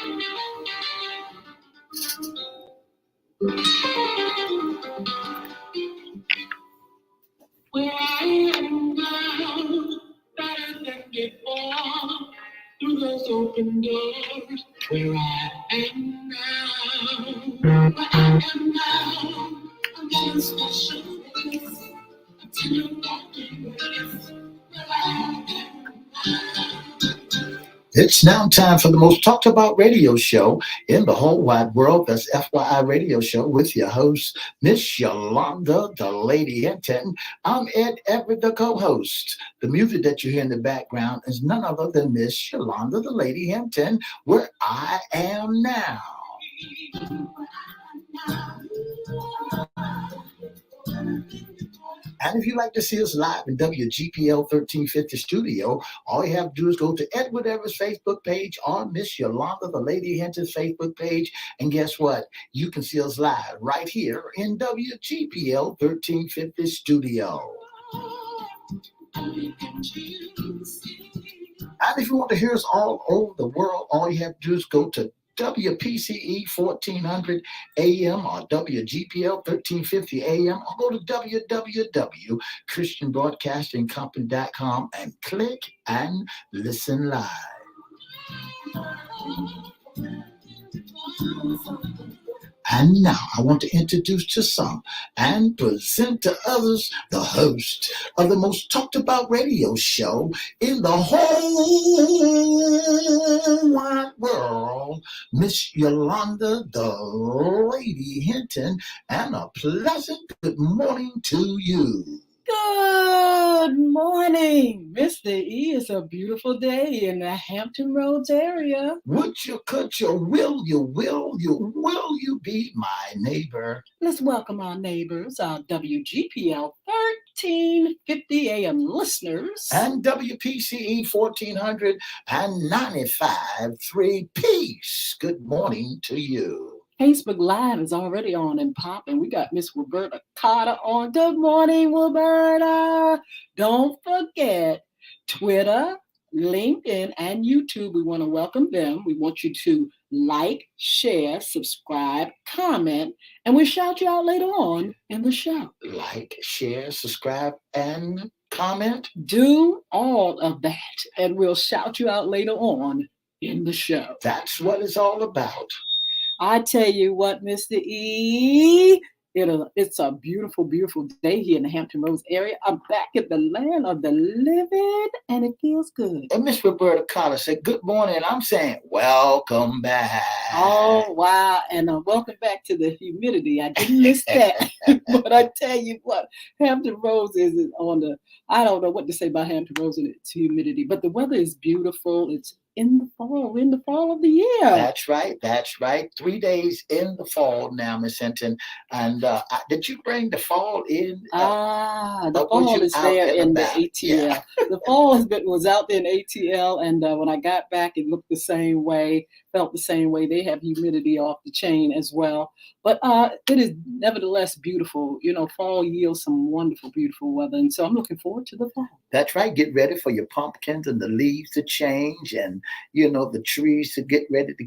Where I am now, better than before, through those open doors. Where I am now, where I am now, I'm getting special place, until you're walking with where I am now. It's now time for the most talked about radio show in the whole wide world. That's FYI Radio Show with your host, Miss Yolanda, the Lady Hinton. I'm Ed Everett, the co-host. The music that you hear in the background is none other than Miss Yolanda, the Lady Hinton, where I am now. And if you'd like to see us live in WGPL 1350 studio, all you have to do is go to Edward Everett's Facebook page or Miss Yolanda, the Lady Hinton's Facebook page. And guess what? You can see us live right here in WGPL 1350 studio. And if you want to hear us all over the world, all you have to do is go to WPCE 1400 AM or WGPL 1350 AM or go to www.christianbroadcastingcompany.com and click and listen live. And now I want to introduce to some and present to others the host of the most talked about radio show in the whole wide world, Miss Yolanda, the Lady Hinton, and a pleasant good morning to you. Good morning, Mr. E. It's a beautiful day in the Hampton Roads area. Would you, could you, will you be my neighbor? Let's welcome our neighbors, our WGPL 1350 AM listeners. And WPCE 1495.3 Peace. Good morning to you. Facebook Live is already on and popping. We got Miss Roberta Carter on. Good morning, Roberta. Don't forget Twitter, LinkedIn, and YouTube. We want to welcome them. We want you to like, share, subscribe, comment, and we'll shout you out later on in the show. Like, share, subscribe, and comment. Do all of that, and we'll shout you out later on in the show. That's what it's all about. I tell you what, Mr. E, it's a beautiful, beautiful day here in the Hampton Roads area. I'm back in the land of the living, and it feels good. And Miss Roberta Carter said, good morning. I'm saying, welcome back. Oh, wow. And welcome back to the humidity. I didn't miss that. But I tell you what, Hampton Roads is on the, I don't know what to say about Hampton Roads and its humidity, but the weather is beautiful. It's in the fall. We're in the fall of the year. That's right. 3 days in the fall now, Miss Hinton. And did you bring the fall in? The fall is there in the ATL. Yeah. The fall was out there in ATL, and when I got back, it looked the same way, felt the same way. They have humidity off the chain as well. But it is nevertheless beautiful. You know, fall yields some wonderful, beautiful weather. And so I'm looking forward to the fall. That's right. Get ready for your pumpkins and the leaves to change and, you know, the trees to get ready to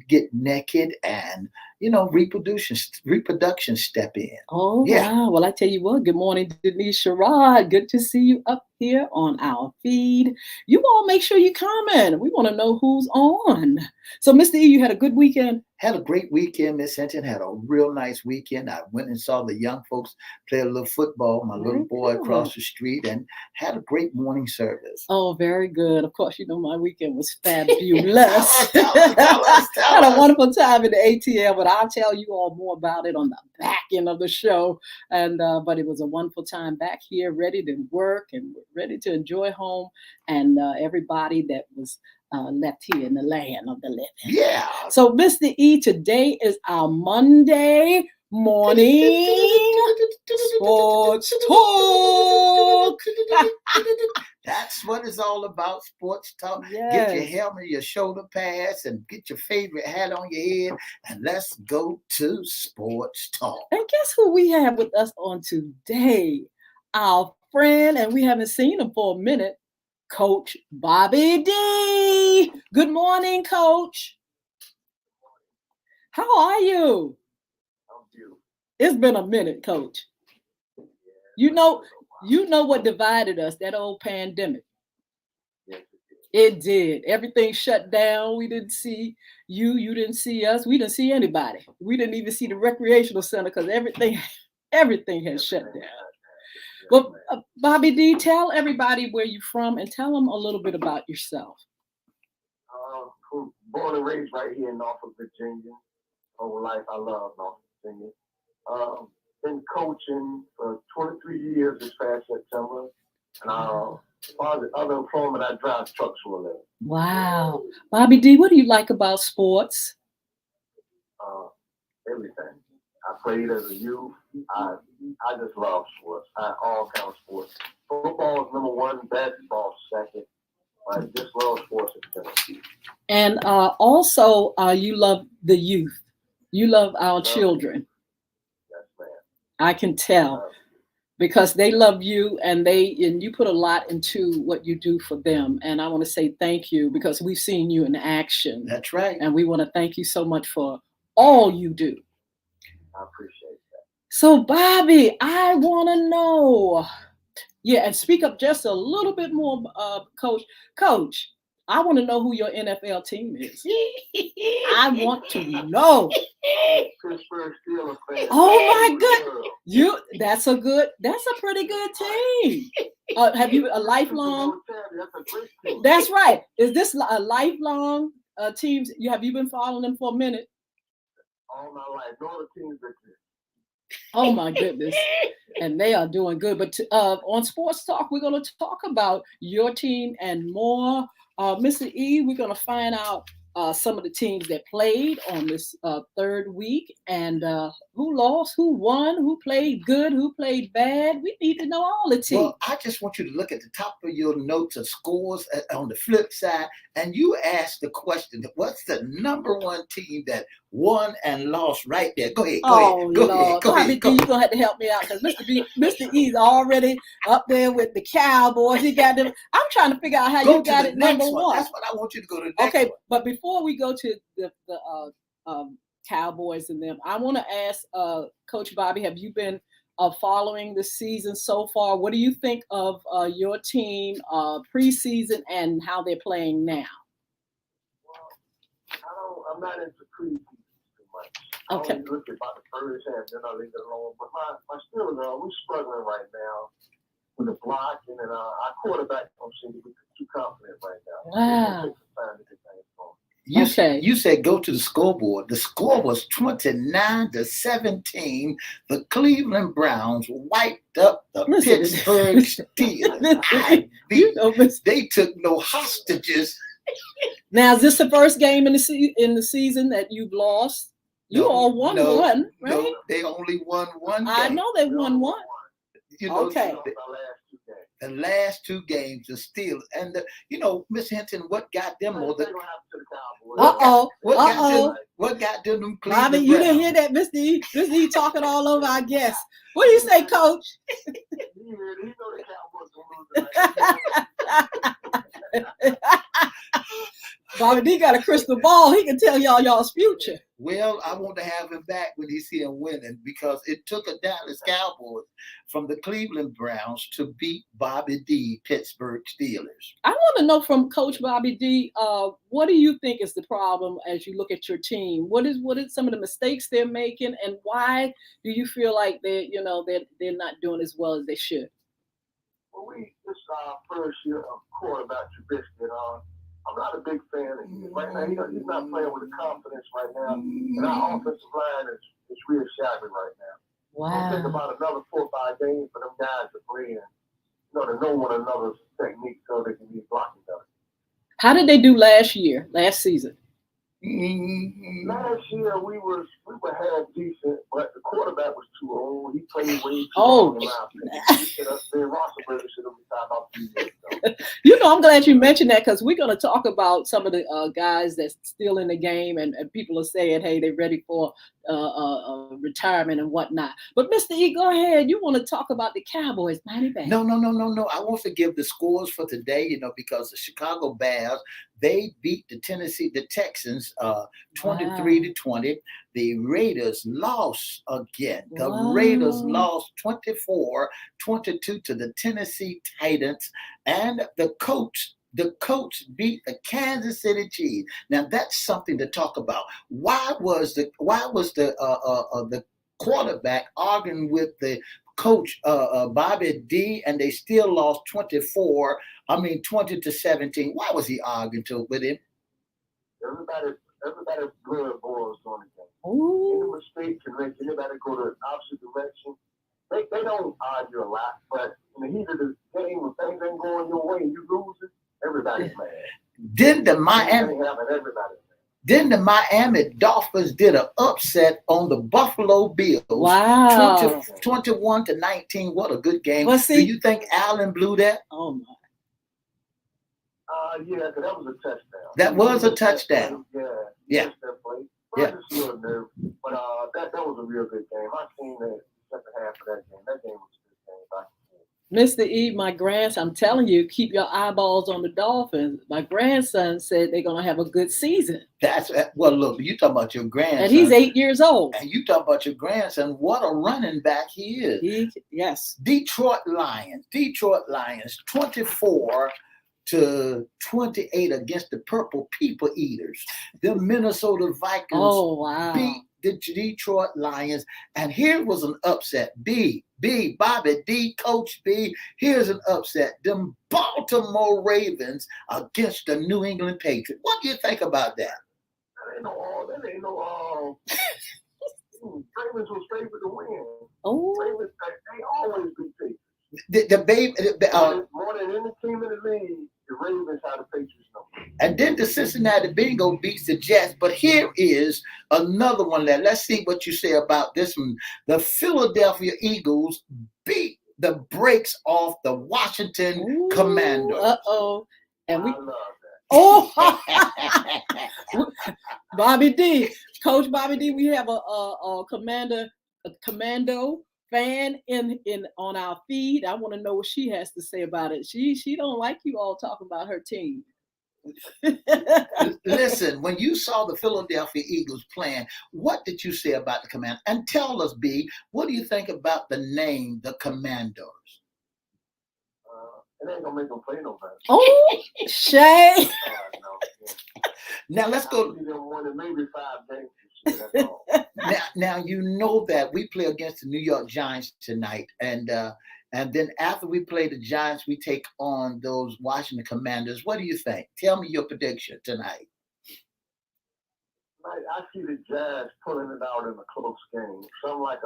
get naked and, you know, reproduction step in. Oh, yeah. Wow. Well, I tell you what, good morning, Denise Sherrod. Good to see you up here on our feed. You all make sure you comment. We want to know who's on. So, Mr. E, you had a good weekend? Had a great weekend, Miss Hinton. Had a real nice weekend. I went and saw the young folks play a little football, my little boy across the street, and had a great morning service. Oh, very good. Of course, you know, my weekend was fabulous. Tell us. Had a wonderful time in the ATL, but I'll tell you all more about it on the back end of the show. And but it was a wonderful time back here, ready to work and ready to enjoy home, and everybody that was left here in the land of the living. Yeah. So, Mr. E, today is our Monday morning sports talk. That's what it's all about, sports talk. Yes. Get your helmet, your shoulder pads, and get your favorite hat on your head, and let's go to sports talk. And guess who we have with us on today? Our friend, and we haven't seen him for a minute, Coach Bobby D. Good morning, Coach. How are you? I'm beautiful. It's been a minute, Coach. Yeah, You it's know, been a while. you know what divided us? That old pandemic. Yes, it is. It did. Everything shut down. We didn't see you. You didn't see us. We didn't see anybody. We didn't even see the recreational center because everything has shut Everything down. shut down. Yes, Well, ma'am. Bobby D, tell everybody where you're from and tell them a little bit about yourself. Born and raised right here in Norfolk, Virginia. Whole life I love Norfolk, Virginia. Been coaching for 23 years this past September. And as far as the other employment, I drive trucks for a living. Wow. Bobby D, what do you like about sports? Uh, Everything. I played as a youth. I just love sports. All kind of sports. Football is number one. Basketball is second. I just love sports in general. And also, you love the youth. You love our Love the youth. children. Yes, ma'am. I can tell Love because they love you and you put a lot into what you do for them. And I want to say thank you because we've seen you in action. That's right. And we want to thank you so much for all you do. I appreciate that. So, Bobby, I want to know. Yeah, and speak up just a little bit more, Coach. Coach, I want to know who your NFL team is. I want to know. Pittsburgh Steelers fan. Oh my God, that's a pretty good team. Have you a lifelong? That's a great team. That's right. Is this a lifelong teams? Have you been following them for a minute? All my life, no other teams that this. Oh my goodness. And they are doing good. But on Sports Talk, we're going to talk about your team and more. Mr. E, we're going to find out some of the teams that played on this third week and who lost, who won, who played good, who played bad. We need to know all the teams. Well, I just want you to look at the top of your notes of scores on the flip side, and you ask the question, what's the number one team that won and lost right there? Go ahead. Go ahead. Bobby D, you're going to have to help me out because Mr. E's already up there with the Cowboys. He got them. I'm trying to figure out how you got it number one. That's what I want you to go to the next Okay, one. but before we go to the Cowboys and them, I want to ask Coach Bobby, have you been following the season so far? What do you think of your team preseason and how they're playing now? Well, I'm not into preseason too much. Okay. I only look about the first half, then I leave it alone. But my Steelers, we're struggling right now with the blocking, and our quarterback don't seem to be too confident right now. Wow. It takes some time to get things going. You said go to the scoreboard. The score was 29-17. The Cleveland Browns wiped up the Pittsburgh Steelers. They took no hostages. Now, is this the first game in the season that you've lost? You all won one, right? No, they only won one game. I know they won one. Okay. The last two games are still, and Miss Hinton, what got them more than? What got them Cleveland Bobby, you didn't hear that, Mr. E. Mr. E talking all over our guests. What do you say, Coach? Bobby D got a crystal ball. He can tell y'all's future. Well, I want to have him back when he's here winning because it took a Dallas Cowboys from the Cleveland Browns to beat Bobby D, Pittsburgh Steelers. I want to know from Coach Bobby D, what do you think is the problem as you look at your team? What is some of the mistakes they're making, and why do you feel like they're not doing as well as they should? Well, this is our first year of quarterback Trubisky. I'm not a big fan of him. Right now, he's not playing with the confidence right now. And our offensive line is real shabby right now. Wow. It'll take about another 4 or 5 games for them guys to play in, to know one another's technique so they can be blocking better. How did they do last season? Last year we were half decent, but the quarterback was too old. He played way too long. I'm glad you mentioned that because we're going to talk about some of the guys that's still in the game, and people are saying, hey, they're ready for retirement and whatnot. But Mr. E, go ahead. You want to talk about the Cowboys, mighty bad. No. I want to give the scores for today, because the Chicago Bears They beat the Texans 23-20. The Raiders lost again. The Raiders lost 24-22 to the Tennessee Titans, and the coach beat the Kansas City Chiefs. Now that's something to talk about. Why was the quarterback arguing with the coach Bobby D, and they still lost 20-17? Why was he arguing with him? Everybody blood boils on the game. Ooh. Any mistake can make anybody go the opposite direction. They don't argue a lot, but in the heat of the game, when things ain't going your way and you losing, everybody's mad. Didn't the Miami Dolphins did an upset on the Buffalo Bills? Wow. 21-19. What a good game. Well, see, do you think Allen blew that? Oh my. Yeah, because that was a touchdown. That was a touchdown. Yeah. Yeah. But that was a real good game. I seen the second half of that game. That game was a good game. Mr. E, my grandson, I'm telling you, keep your eyeballs on the Dolphins. My grandson said they're going to have a good season. Well, look, you talk about your grandson. And he's 8 years old. And you talk about your grandson. What a running back he is. Yes. Detroit Lions, 24-28 against the Purple People Eaters. The Minnesota Vikings beat the Detroit Lions. And here was an upset. Bobby D, Coach B, here's an upset. Them Baltimore Ravens against the New England Patriots. What do you think about that? That ain't no Ravens was favored to win. Oh. Ravens, they always beat Patriots. More than any team in the league, the Ravens had the Patriots number. And then the Cincinnati Bengals beats the Jets. But here is another one. Let's see what you say about this one. The Philadelphia Eagles beat the brakes off the Washington Commanders. Uh-oh. And I love that. Oh, Bobby D, Coach Bobby D, we have a commando fan in on our feed. I want to know what she has to say about it. She don't like you all talking about her team. Listen, when you saw the Philadelphia Eagles playing, what did you say about the Commanders? And tell us, B, what do you think about the name, the Commanders? It ain't gonna make them play no better. Oh, Shay. Now let's go. Maybe 5 games. That's all. Now you know that we play against the New York Giants tonight, and then after we play the Giants, we take on those Washington Commanders. What do you think? Tell me your prediction tonight. I see the Giants pulling it out in a close game, something like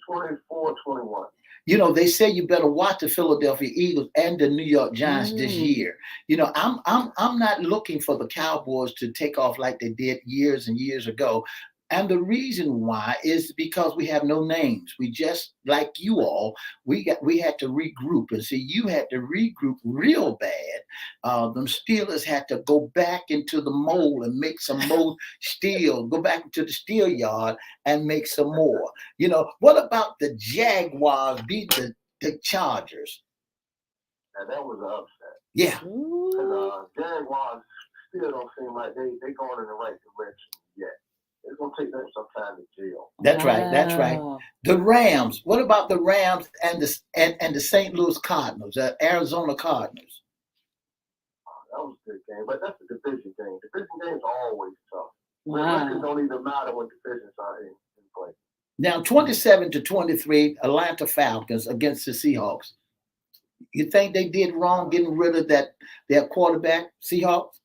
24-21. You know, they say you better watch the Philadelphia Eagles and the New York Giants this year. You know, I'm not looking for the Cowboys to take off like they did years and years ago. And the reason why is because we have no names. We just, like you all, we had to regroup. And see, you had to regroup real bad. Them Steelers had to go back into the mold and make some more steel, go back into the steel yard and make some more. You know, what about the Jaguars beating the Chargers? And that was an upset. Yeah. Because Jaguars still don't seem like they going in the right direction yet. It's going to take them some time to jail. That's right. That's right. The Rams. What about the Rams and the St. Louis Cardinals, the Arizona Cardinals? That was a good game, but that's a division game. Division games are always tough. Wow. Records don't even matter when divisions are in play. Now, 27-23, Atlanta Falcons against the Seahawks. You think they did wrong getting rid of their quarterback, Seahawks?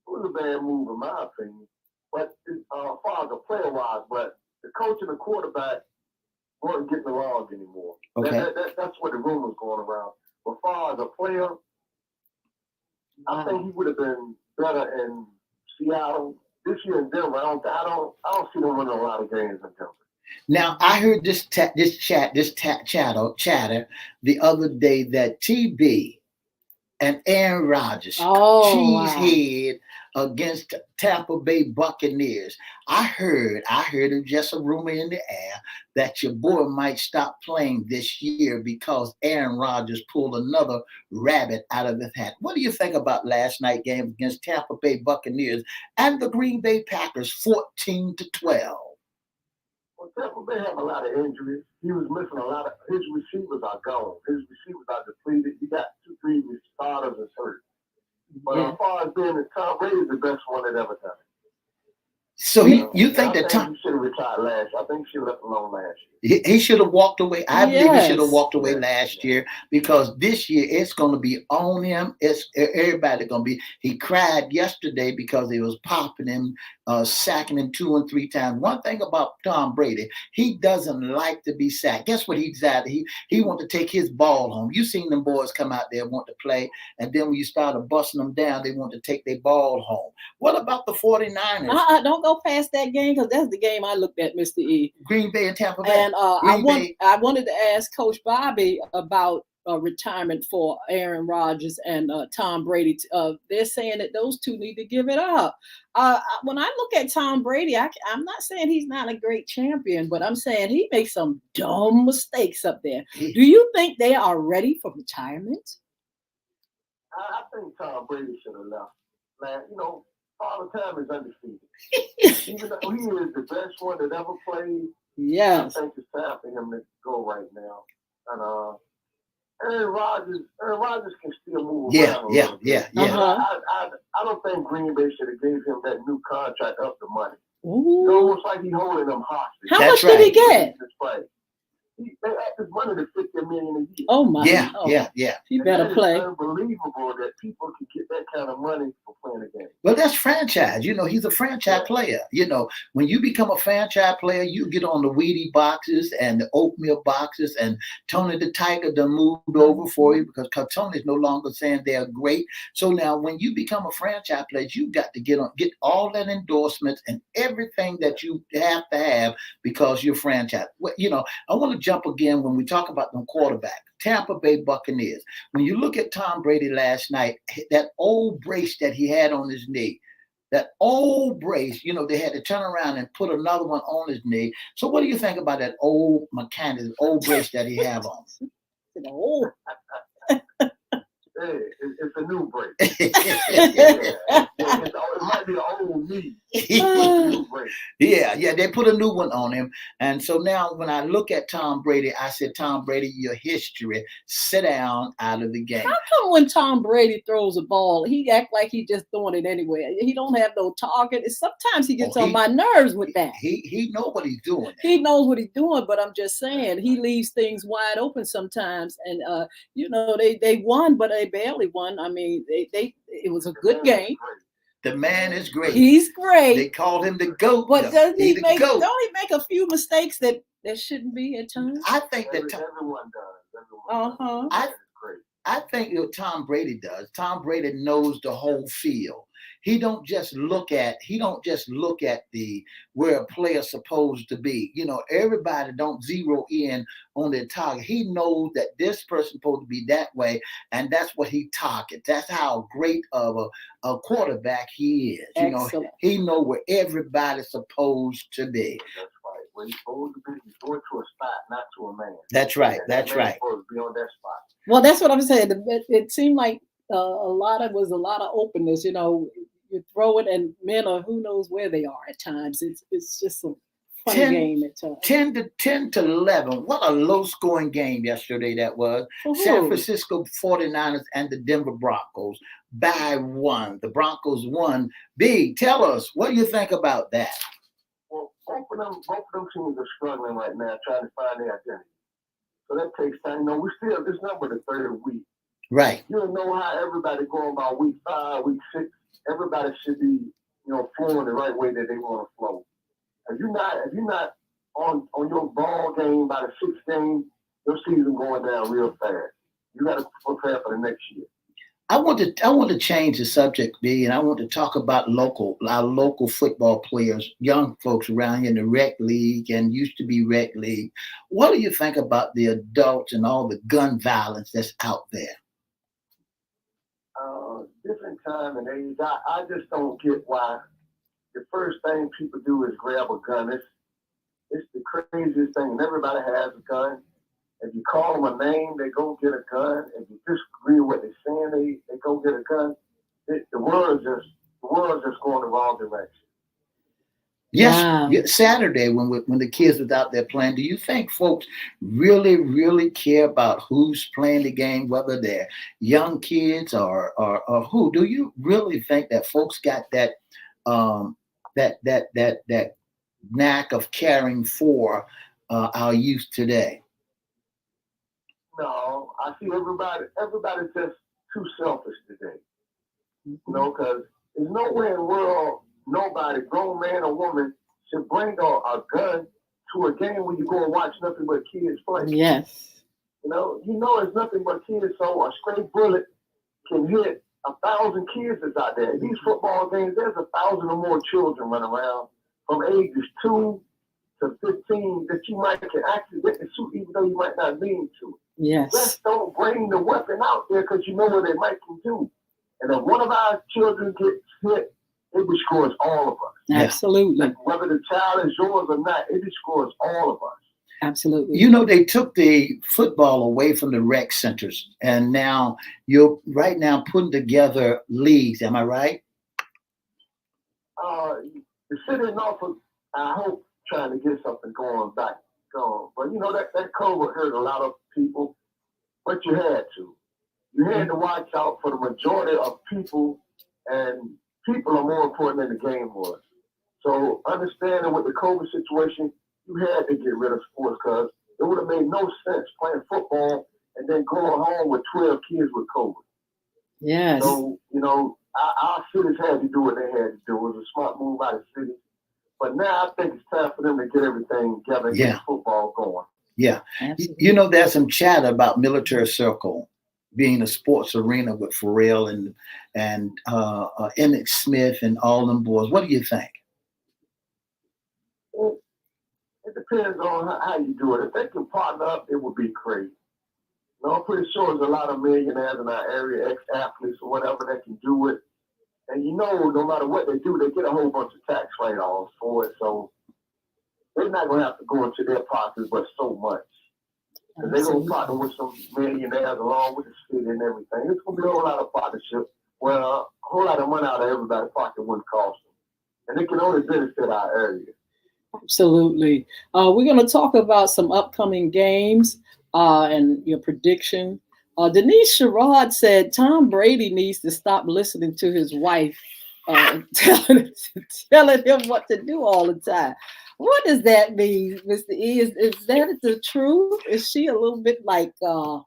It was a bad move, in my opinion. But as far as a player-wise, but the coach and the quarterback weren't getting along anymore. Okay. That's what the rumors going around. But as far as a player, I think he would have been better in Seattle. This year in Denver, I don't see them winning a lot of games in Denver. Now, I heard this chatter the other day that TB and Aaron Rodgers, cheesehead against Tampa Bay Buccaneers. I heard it just a rumor in the air that your boy might stop playing this year because Aaron Rodgers pulled another rabbit out of his hat. What do you think about last night's game against Tampa Bay Buccaneers and the Green Bay Packers, 14-12? Well, Tampa Bay have a lot of injuries. He was missing a lot of his receivers are gone. His receivers are depleted. He got 2-3 starters that's hurt. But as far as being Tom Brady is the best one that ever done it. So you think that Tom should have retired last year. I think he should have left alone last year. He should have walked away. I believe he should have walked away last year because this year it's going to be on him. It's everybody going to be. He cried yesterday because they was popping him, sacking him 2 and 3 times. One thing about Tom Brady, he doesn't like to be sacked. Guess what he decided? He want to take his ball home. You seen them boys come out there want to play, and then when you started busting them down, they want to take their ball home. What about the 49ers? Don't go past that game because that's the game I looked at, Mr. E. Green Bay and Tampa Bay. And I wanted to ask Coach Bobby about retirement for Aaron Rodgers and Tom Brady. They're saying that those two need to give it up. When I look at Tom Brady, I'm not saying he's not a great champion, but I'm saying he makes some dumb mistakes up there. Do you think they are ready for retirement? I think Tom Brady should have left. Man, Father Time is undefeated. Even though he is the best one that ever played, yes. I think it's time for him to go right now. And Aaron Rodgers can still move around. Yeah. I don't think Green Bay should have gave him that new contract up the money. Ooh. It's almost like he's holding them hostage. How much did he get? They had this money to $50 million a year. Oh my! Yeah. He better play. It's unbelievable that people can get that kind of money for playing a game. Well, that's franchise. He's a franchise player. When you become a franchise player, you get on the Wheatie boxes and the oatmeal boxes, and Tony the Tiger done moved over for you because Tony's no longer saying they're great. So now, when you become a franchise player, you got to get all that endorsements and everything that you have to have because you're franchise. I want to jump again when we talk about them quarterback, Tampa Bay Buccaneers. When you look at Tom Brady last night, that old brace that he had on his knee, that old brace, they had to turn around and put another one on his knee. So what do you think about that old mechanic, old brace that he have on? Hey, it's a new break. It might be an old knee. Yeah, they put a new one on him. And so now when I look at Tom Brady, I said, Tom Brady, your history, sit down out of the game. How come when Tom Brady throws a ball, he act like he just throwing it anywhere? He don't have no target. Sometimes he gets on my nerves with that. He knows what he's doing. He knows what he's doing, but I'm just saying he leaves things wide open sometimes. And they won, but they barely won. I mean, it was a good game. The man is great. He's great. They called him the GOAT. But don't he make a few mistakes that shouldn't be at times? I think that everyone does. I think what Tom Brady does. Tom Brady knows the whole field. He don't just look at the where a player's supposed to be. Everybody don't zero in on their target. He knows that this person's supposed to be that way, and that's what he targets. That's how great of a quarterback he is. Excellent. He knows where everybody's supposed to be. That's right. Where he's supposed to be, he's going to a spot, not to a man. That's right. That's right. Supposed to be on that spot. Well, that's what I'm saying. It seemed like a lot of openness. You throw it, and men are who knows where they are at times. It's just a funny game at times. 10-11. What a low-scoring game yesterday that was. San Francisco 49ers and the Denver Broncos by 1. The Broncos won. B, tell us, what do you think about that? Well, both of them teams are struggling right now, trying to find their identity. So that takes time. It's not but the third week. Right. You don't know how everybody going about week 5, week 6. Everybody should be, flowing the right way that they want to flow. If you're not on your ball game by the 6th game, your season going down real fast. You got to prepare for the next year. I want to change the subject, B, and I want to talk about our local football players, young folks around here in the rec league and used to be rec league. What do you think about the adults and all the gun violence that's out there? Different time and age. I just don't get why the first thing people do is grab a gun. It's the craziest thing. And everybody has a gun. If you call them a name, they go get a gun. If you disagree with what they're saying, they go get a gun. The world's just going the wrong direction. Yes, Wow. Saturday when the kids was out there playing, do you think folks really, really care about who's playing the game, whether they're young kids or who? Do you really think that folks got that that knack of caring for our youth today? No, I see everybody's just too selfish today. You know, because there's no way in the world nobody, grown man or woman, should bring a gun to a game where you go and watch nothing but kids play. Yes. You know it's nothing but kids, so a stray bullet can hit 1,000 kids that's out there. These football games, there's 1,000 or more children running around from ages 2 to 15 that you might can accidentally shoot even though you might not mean to. Yes. Just don't bring the weapon out there because you know what they might can do. And if one of our children gets hit, it destroys all of us. Absolutely. Like whether the child is yours or not, it destroys all of us. Absolutely. You know, they took the football away from the rec centers, and now you're right now putting together leagues. Am I right? The city of Norfolk, I hope, trying to get something going. But that COVID hurt a lot of people, but you had to. You had to watch out for the majority of people, and people are more important than the game was. So understanding with the COVID situation, you had to get rid of sports because it would have made no sense playing football and then going home with 12 kids with COVID. Yes. So, our cities had to do what they had to do. It was a smart move by the city. But now I think it's time for them to get everything together and get football going. Yeah. Absolutely. You know, there's some chatter about Military Circle being a sports arena with Pharrell and Emmett Smith and all them boys. What do you think? It depends on how you do it. If they can partner up, it would be great. I'm pretty sure there's a lot of millionaires in our area, ex-athletes or whatever, that can do it. And no matter what they do, they get a whole bunch of tax write-offs for it. So they're not going to have to go into their pockets, but so much. And they're going to partner with some millionaires along with the city and everything. It's going to be a whole lot of partnership where a whole lot of money out of everybody's pocket wouldn't cost them. And it can only benefit our area. Absolutely. We're going to talk about some upcoming games and your prediction. Denise Sherrod said Tom Brady needs to stop listening to his wife telling him what to do all the time. What does that mean, Mr. E? Is that the truth? Is she a little bit like on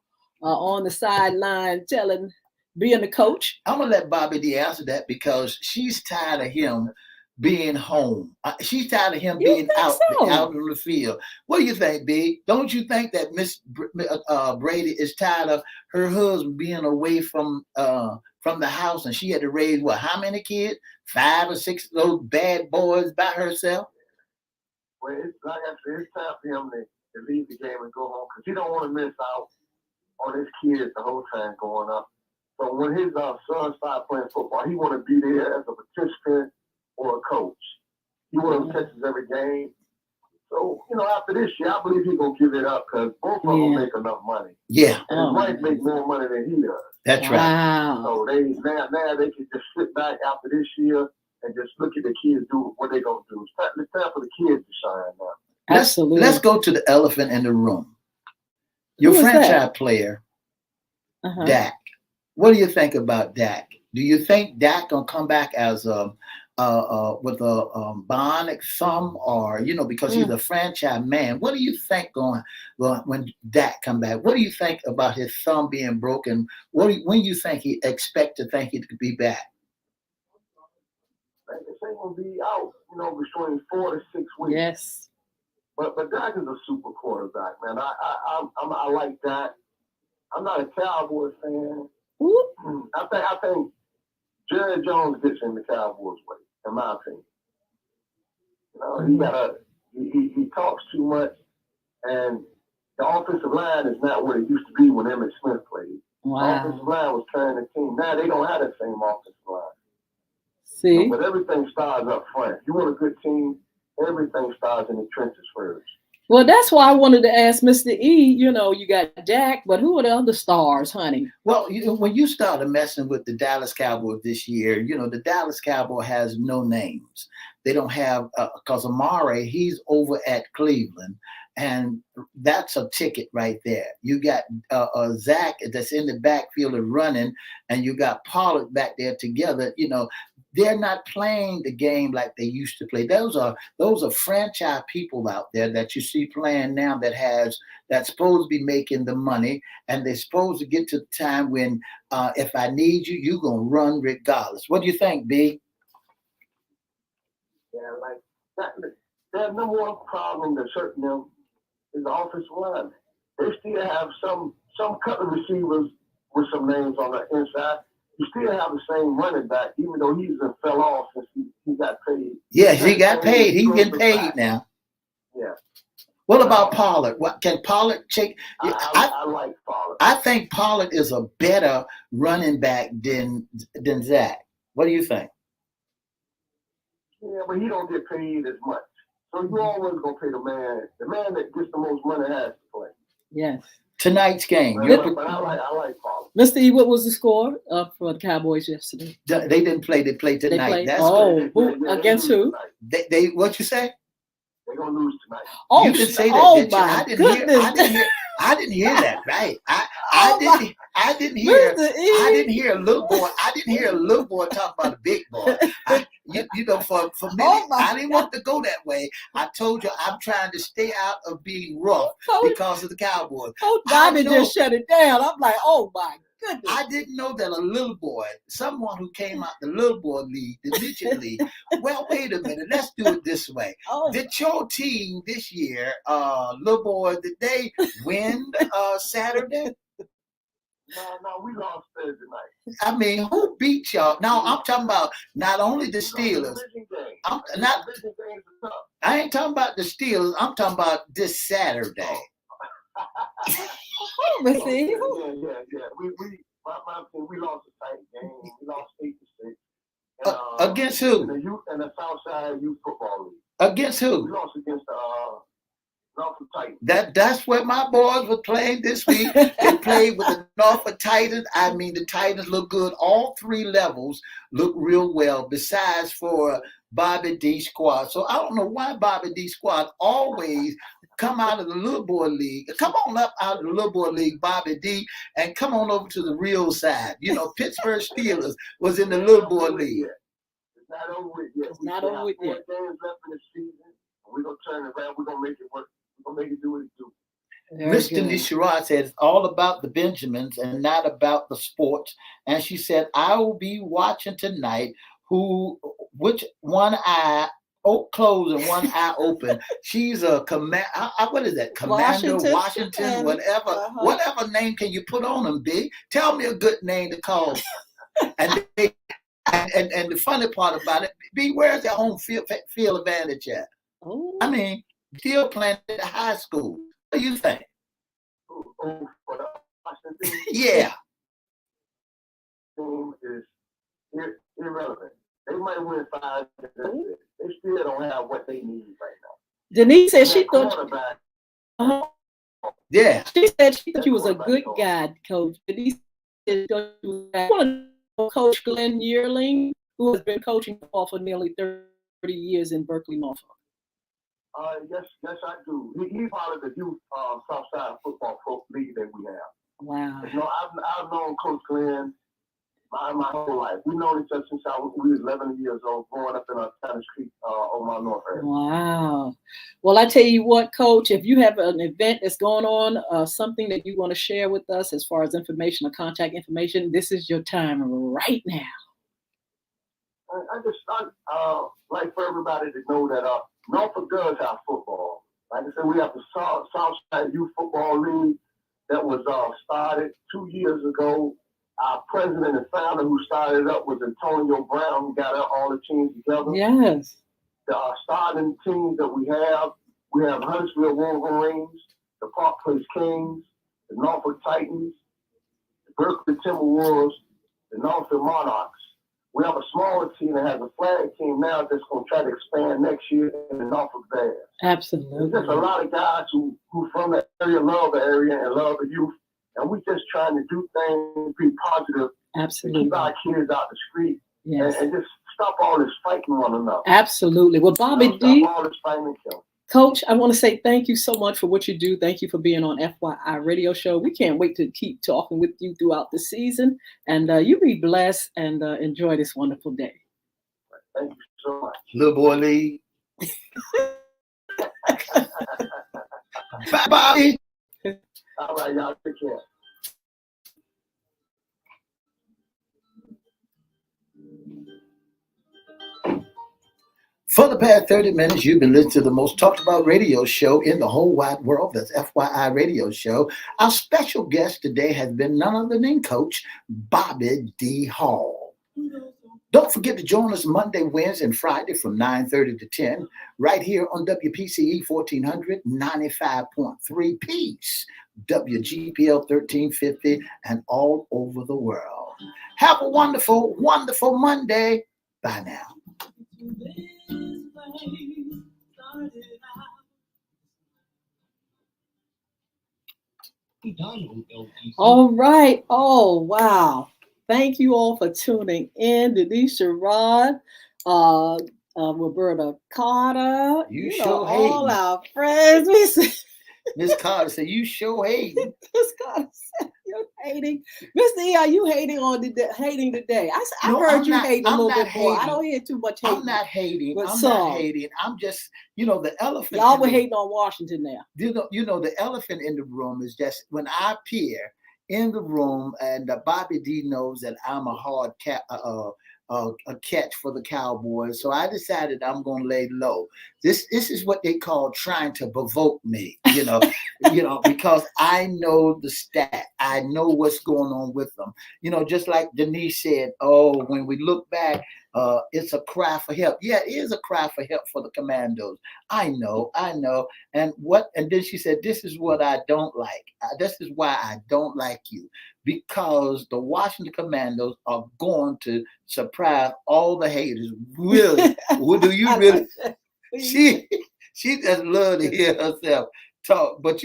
the sideline being the coach? I'm going to let Bobby D answer that because she's tired of him being home. She's tired of him being out in the field. What do you think, B? Don't you think that Miss Brady is tired of her husband being away from the house, and she had to raise how many kids? 5 or 6 of those bad boys by herself? Well, it's like I said, it's time for him to leave the game and go home because he don't want to miss out on his kids the whole time going up. So when his son started playing football, he want to be there as a participant or a coach. He want to catch every game. So, after this year, I believe he's going to give it up because both of them make enough money. Yeah. And his wife makes more money than he does. That's right. So now they can just sit back after this year and just look at the kids do what they're going to do. It's time for the kids to shine now. Absolutely. Let's go to the elephant in the room. Your franchise player, Dak. What do you think about Dak? Do you think Dak gonna come back as with a bionic thumb, or because he's a franchise man? What do you think when Dak come back? What do you think about his thumb being broken? When you think he could be back? They say he'll be out, between 4 to 6 weeks. Yes. But Dak is a super quarterback, man. I like Dak. I'm not a Cowboys fan. I think Jerry Jones gets in the Cowboys' way, in my opinion. He talks too much, and the offensive line is not what it used to be when Emmitt Smith played. Offensive Wow. line was carrying the team. Now they don't have that same offensive line. See? But everything starts up front. If you want a good team, everything starts in the trenches first. Well, that's why I wanted to ask Mr. E. You know, you got Dak, but who are the other stars, honey? Well, when you started messing with the Dallas Cowboys this year, the Dallas Cowboy has no names. They don't have, because Amari, he's over at Cleveland, and that's a ticket right there. You got Zach that's in the backfield and running, and you got Pollard back there together. They're not playing the game like they used to play. Those are franchise people out there that you see playing now that's supposed to be making the money, and they're supposed to get to the time when if I need you, you're gonna run regardless. What do you think, B? Yeah, like that number one problem that's hurting them is the offensive line. They still have some couple receivers with some names on the inside. You still have the same running back, even though he's fell off since he got paid. Yes, he got paid. He's getting paid now. Yeah. What about Pollard? What can Pollard check? I like Pollard. I think Pollard is a better running back than Zach. What do you think? Yeah, but he don't get paid as much. So you always gonna pay the man that gets the most money has to play. Yes. Tonight's game. But I like Pollard. Mr. E, what was the score for the Cowboys yesterday? They didn't play. They played tonight. They played? That's who against who? They what you say? They're gonna lose tonight. Oh, you didn't say that. Oh did you? my goodness! I didn't hear that. Right. I didn't hear. I didn't hear a little boy. I didn't hear a little boy talk about a big boy. For me, I didn't want to go that way. I told you I'm trying to stay out of being rough because of the Cowboys. Coach Bobby just shut it down. I'm like, oh my goodness. I didn't know that a little boy, someone who came out the little boy league, the midget league. Well, wait a minute. Let's do it this way. Did your team this year, little boy, did they win Saturday? No, we lost Thursday night. I mean, who beat y'all? No, I'm talking about not only the Steelers. I ain't talking about the Steelers. I'm talking about this Saturday. Yeah. My team, we lost a tight game. We lost 8-6. Against who? In the Southside Youth Football League. Against who? We lost against Norfolk Titans. That's where my boys were playing this week. They played with the Norfolk Titans. I mean, the Titans look good. All three levels look real well, besides for Bobby D squad. So I don't know why Bobby D squad always come out of the little boy league. Come on up out of the little boy league, Bobby D, and come on over to the real side. Pittsburgh Steelers was in the little boy league. It's not over with yet. It's not over with yet. 4 games left in the season. We're going to turn it around. We're going to make it work. We're going to make it do what it do. Mr. Nishirad said it's all about the Benjamins and not about the sports. And she said, I will be watching tonight which one eye closed and one eye open. She's a what is that? Commander Washington, whatever name can you put on them, Big? Tell me a good name to call. And the funny part about it, B, where's their home field advantage at? Oh. I mean, still playing at the high school. What do you think? Yeah. Team is irrelevant. They might win 5. They still don't have what they need right now. Denise said she thought. Yeah. She said she thought you was a good guy, Coach. Denise said you want to know Coach Glenn Yearling, who has been coaching football for nearly 30 years in Berkeley, Norfolk. Yes, I do. He's part of the youth Southside Football League that we have. Wow. I've known Coach Glenn my whole life. We known each other since we was 11 years old, growing up in Tanner Street on my north area. Wow. Well, I tell you what, Coach, if you have an event that's going on, something that you want to share with us as far as information or contact information, this is your time right now. I just like for everybody to know that Norfolk does have football. Like I said, we have the Southside Youth Football League that was started 2 years ago. Our president and founder who started it up was Antonio Brown, who got all the teams together. Yes. The starting teams that we have Huntsville Wolverines, the Park Place Kings, the Norfolk Titans, Berkeley Timberwolves, the Northfield Monarchs. We have a smaller team that has a flag team now that's going to try to expand next year in the Norfolk Bears. Absolutely. There's just a lot of guys who from the area love the area and love the youth. And we're just trying to do things, be positive. Absolutely. Keep our kids out the street. Yes. And just stop all this fighting one another. Absolutely. Well, Bobby D. Stop all this fighting and killing. Coach, I want to say thank you so much for what you do. Thank you for being on FYI Radio Show. We can't wait to keep talking with you throughout the season. And you be blessed and enjoy this wonderful day. Thank you so much. Little boy Lee. Bye, Bobby. All right, y'all. Take care. For the past 30 minutes, you've been listening to the most talked about radio show in the whole wide world. That's FYI Radio Show. Our special guest today has been none other than Coach Bobby D. Hall. Don't forget to join us Monday, Wednesday, and Friday from 9:30 to 10 right here on WPCE 1400, 95.3 Peace, WGPL 1350, and all over the world. Have a wonderful, wonderful Monday. Bye now. All right. Oh, wow. Thank you all for tuning in. Denise Rod, Roberta Carter, You sure all hating. our friends. We said, Miss Carter said, you sure hating. Miss Carter said, you're hating. Mr. E, are you hating on hating today? I No, heard I'm you not- hating a I'm little not bit more. I hating. don't hear too much hating. I'm not hating. But I'm some. not hating. I'm just, the elephant. Y'all in were the- hating on Washington now. The elephant in the room is just when I appear in the room, and Bobby D knows that I'm a hard a catch for the Cowboys. So I decided I'm going to lay low. This is what they call trying to provoke me, because I know the stat. I know what's going on with them. Just like Denise said, when we look back, it's a cry for help. Yeah, it is a cry for help for the Commandos. I know. And then she said, this is what I don't like. This is why I don't like you. Because the Washington Commandos are going to surprise all the haters. Really? Do you really? She just love to hear herself talk. But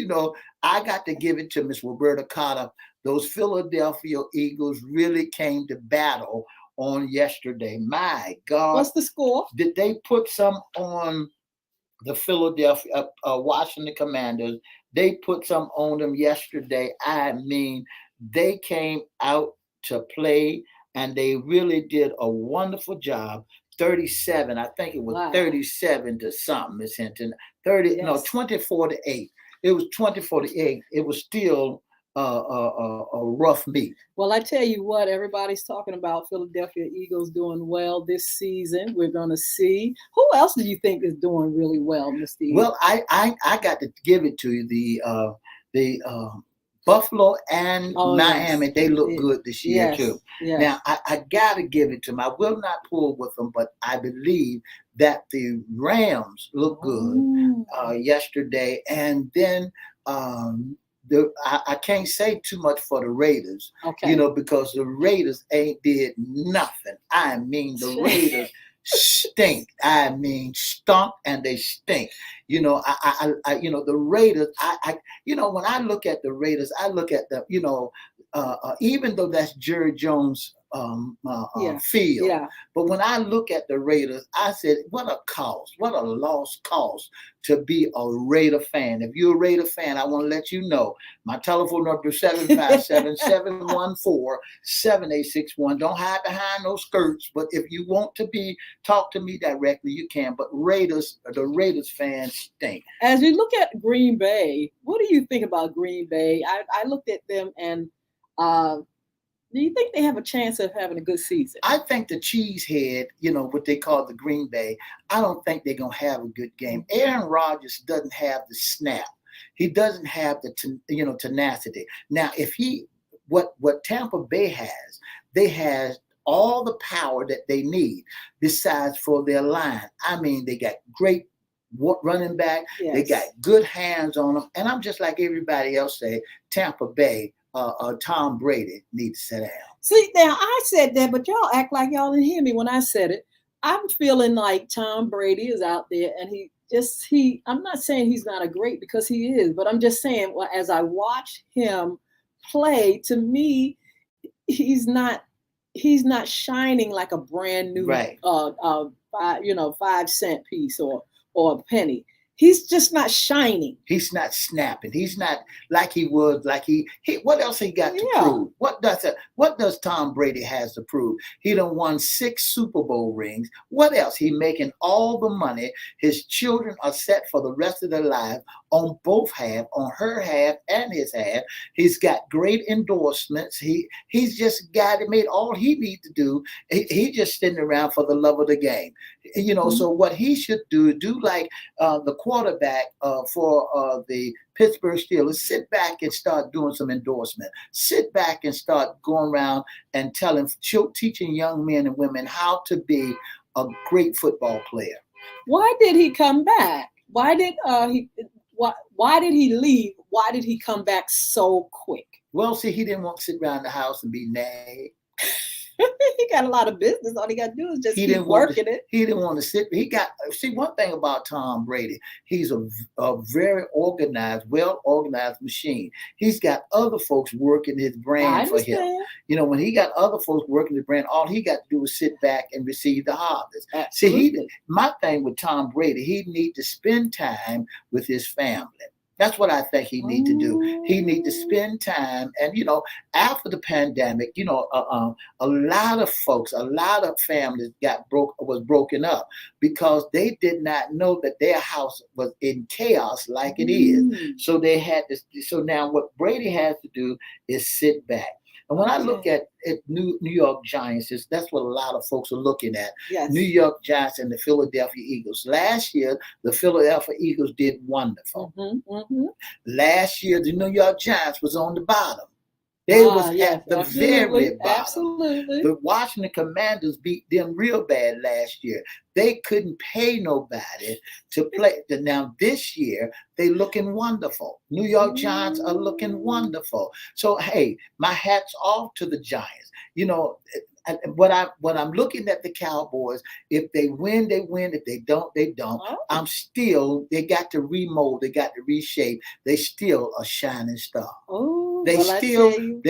I got to give it to Miss Roberta Carter. Those Philadelphia Eagles really came to battle on yesterday. My God. What's the score? Did they put some on the Philadelphia Washington Commanders? They put some on them yesterday. I mean, they came out to play, and they really did a wonderful job. 37, I think it was 37 to something, Miss Hinton. 24-8. It was 24-8. It was still a rough meet. Well, I tell you what, everybody's talking about Philadelphia Eagles doing well this season. We're going to see. Who else do you think is doing really well, Mr. E? Well, I got to give it to you. The Buffalo and Miami, they look good this year too. Yes. Now, I got to give it to them. I will not pull with them, but I believe that the Rams look good yesterday. And then I can't say too much for the Raiders, because the Raiders ain't did nothing. I mean, the Raiders stink. I mean, stunk, and they stink. The Raiders. When I look at the Raiders, I look at the, even though that's Jerry Jones' field. Yeah. But when I look at the Raiders, I said, what a lost cause to be a Raider fan. If you're a Raider fan, I want to let you know my telephone number is 757-714-7861. Don't hide behind those skirts. But if you want to talk to me directly, you can. But the Raiders fans stink. As you look at Green Bay, what do you think about Green Bay? I looked at them, and do you think they have a chance of having a good season? I think the cheesehead, what they call the Green Bay, I don't think they're going to have a good game. Aaron Rodgers doesn't have the snap. He doesn't have the, tenacity. Now, what Tampa Bay has, they have all the power that they need besides for their line. I mean, they got great running back. Yes. They got good hands on them. And I'm just like everybody else say, Tampa Bay Tom Brady needs to sit down. See, now I said that, but y'all act like y'all didn't hear me when I said it. I'm feeling like Tom Brady is out there, and I'm not saying he's not a great, because he is, but I'm just saying, well, as I watch him play, to me, he's not shining like a brand new, Right. 5-cent piece or a penny. He's just not shining. He's not snapping. He's not like he was. Like he what else he got to prove? What does Tom Brady has to prove? He done won 6 Super Bowl rings. What else? He making all the money. His children are set for the rest of their life on both half, on her half and his half. He's got great endorsements. He's just got it made. All he needs to do, he just sitting around for the love of the game. So what he should do like the quarterback for the Pittsburgh Steelers, sit back and start doing some endorsement. Sit back and start going around and teaching young men and women how to be a great football player. Why did he come back? Why did he leave? Why did he come back so quick? Well, see, he didn't want to sit around the house and be nagged. He got a lot of business. All he got to do is just keep working it. He didn't want to sit. One thing about Tom Brady, he's a very well-organized machine. He's got other folks working his brand for him. When he got other folks working his brand, all he got to do was sit back and receive the harvest. Absolutely. See, my thing with Tom Brady, he need to spend time with his family. That's what I think he need to do. He need to spend time, and after the pandemic, a lot of folks, a lot of families was broken up because they did not know that their house was in chaos like it is. So they had to. So now what Brady has to do is sit back. And when I look at New York Giants, that's what a lot of folks are looking at. Yes. New York Giants and the Philadelphia Eagles. Last year, the Philadelphia Eagles did wonderful. Last year, the New York Giants was on the bottom. They was at the very bottom. Absolutely. The Washington Commanders beat them real bad last year. They couldn't pay nobody to play. Now this year, they looking wonderful. New York Giants are looking wonderful. So hey, my hat's off to the Giants. When I'm looking at the Cowboys, if they win, they win. If they don't, they don't. They got to remold, they got to reshape. They still a shining star. They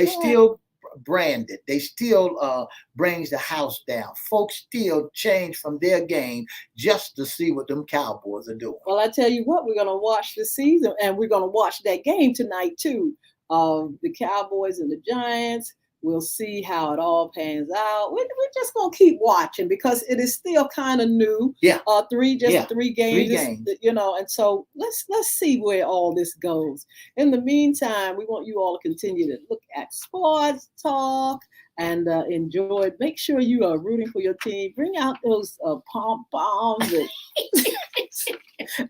still branded. They still brings the house down. Folks still change from their game just to see what them Cowboys are doing. Well, I tell you what, we're gonna watch this season, and we're gonna watch that game tonight too. The Cowboys and the Giants. We'll see how it all pans out. We're just gonna keep watching because it is still kind of new. Yeah. 3 games. 3 games. And so let's see where all this goes. In the meantime, we want you all to continue to look at sports talk and enjoy it. Make sure you are rooting for your team. Bring out those pom-poms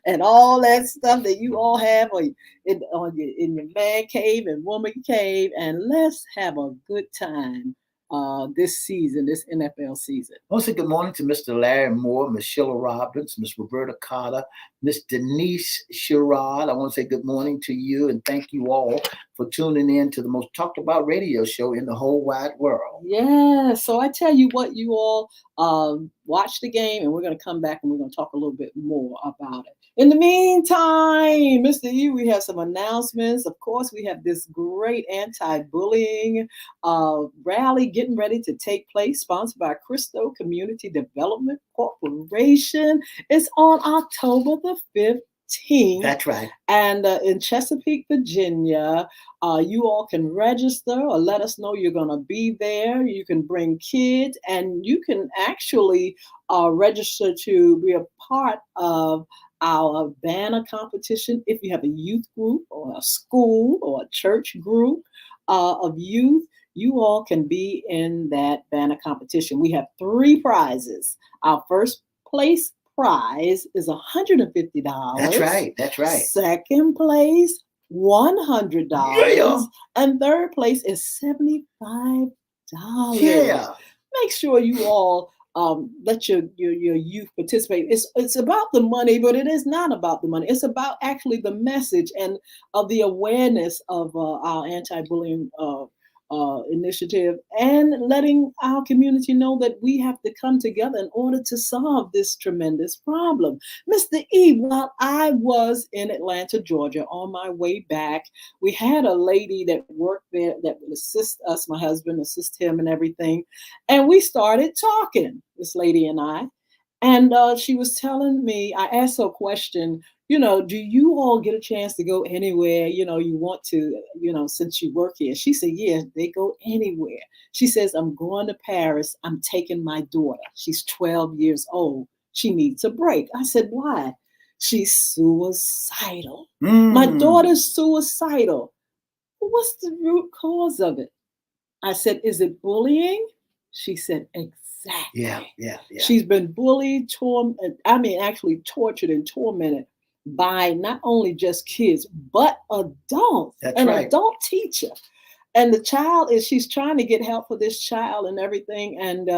and all that stuff that you all have in your man cave and woman cave, and let's have a good time this season, this NFL season. I want to say good morning to Mr. Larry Moore, Miss Sheila Robbins, Miss Roberta Carter, Miss Denise Sherrod. I want to say good morning to you and thank you all for tuning in to the most talked about radio show in the whole wide world. Yeah, so I tell you what, you all watch the game, and we're going to come back and we're going to talk a little bit more about it. In the meantime, Mr. E, we have some announcements. Of course, we have this great anti-bullying rally getting ready to take place, sponsored by Cristo Community Development Corporation. It's on October the 15th. That's right. And in Chesapeake, Virginia, you all can register or let us know you're going to be there. You can bring kids, and you can actually register to be a part of our banner competition. If you have a youth group or a school or a church group of youth, you all can be in that banner competition. We have 3 prizes. Our first place prize is $150. That's right. Second place, $100. Yeah. And third place is $75. Yeah. Make sure you all let your youth participate. It's about the money, but it is not about the money. It's about actually the message and of the awareness of our anti-bullying initiative, and letting our community know that we have to come together in order to solve this tremendous problem. Mr. E, while I was in Atlanta, Georgia, on my way back, we had a lady that worked there that would assist us, my husband, assist him and everything. And we started talking, this lady and I. And she was telling me, I asked her a question, do you all get a chance to go anywhere, you want to, since you work here? She said, yeah, they go anywhere. She says, I'm going to Paris. I'm taking my daughter. She's 12 years old. She needs a break. I said, why? She's suicidal. My daughter's suicidal. What's the root cause of it? I said, is it bullying? She said, exactly. Yeah. She's been bullied, actually tortured and tormented by not only just kids, but adults. That's an right. Adult teacher. And the child she's trying to get help for this child and everything. And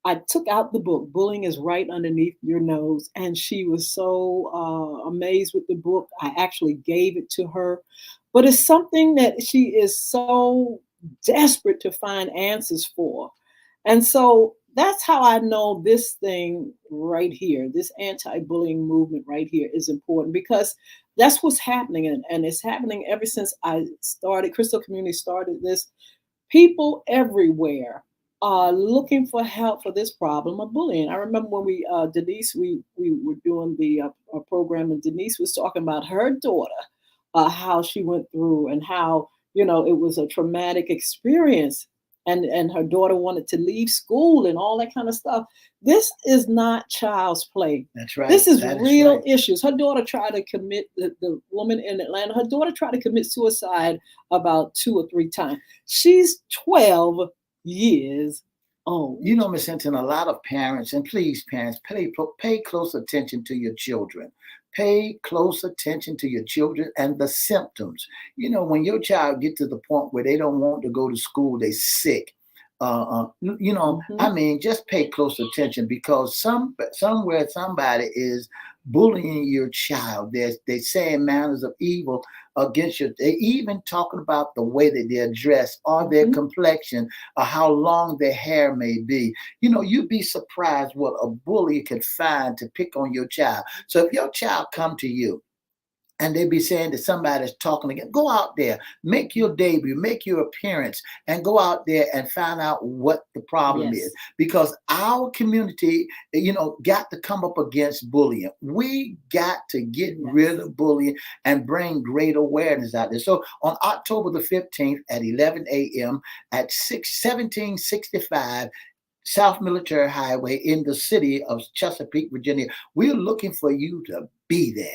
I took out the book, Bullying is Right Underneath Your Nose. And she was so amazed with the book. I actually gave it to her. But it's something that she is so desperate to find answers for. And so that's how I know this thing right here, this anti-bullying movement right here is important, because that's what's happening. And it's happening ever since Crystal Community started this. People everywhere are looking for help for this problem of bullying. I remember when Denise, we were doing the program, and Denise was talking about her daughter, how she went through and how, it was a traumatic experience. And her daughter wanted to leave school and all that kind of stuff. This is not child's play. That's right. This is That real right. issues. Her daughter tried to commit, the woman in Atlanta, her daughter tried to commit suicide about 2 or 3 times. She's 12 years old. Miss Hinton, a lot of parents, and please, parents, pay close attention to your children. Pay close attention to your children and the symptoms. When your child gets to the point where they don't want to go to school, they're sick. Just pay close attention, because somewhere somebody is bullying your child. They're saying manners of evil against you. They're even talking about the way that they're dressed, or their complexion, or how long their hair may be. You'd be surprised what a bully could find to pick on your child. So if your child come to you and they be saying that somebody's talking again, go out there, make your debut, make your appearance, and go out there and find out what the problem is. Because our community, got to come up against bullying. We got to get rid of bullying and bring great awareness out there. So on October the 15th at 11 a.m. at 1765 South Military Highway in the city of Chesapeake, Virginia, we're looking for you to be there.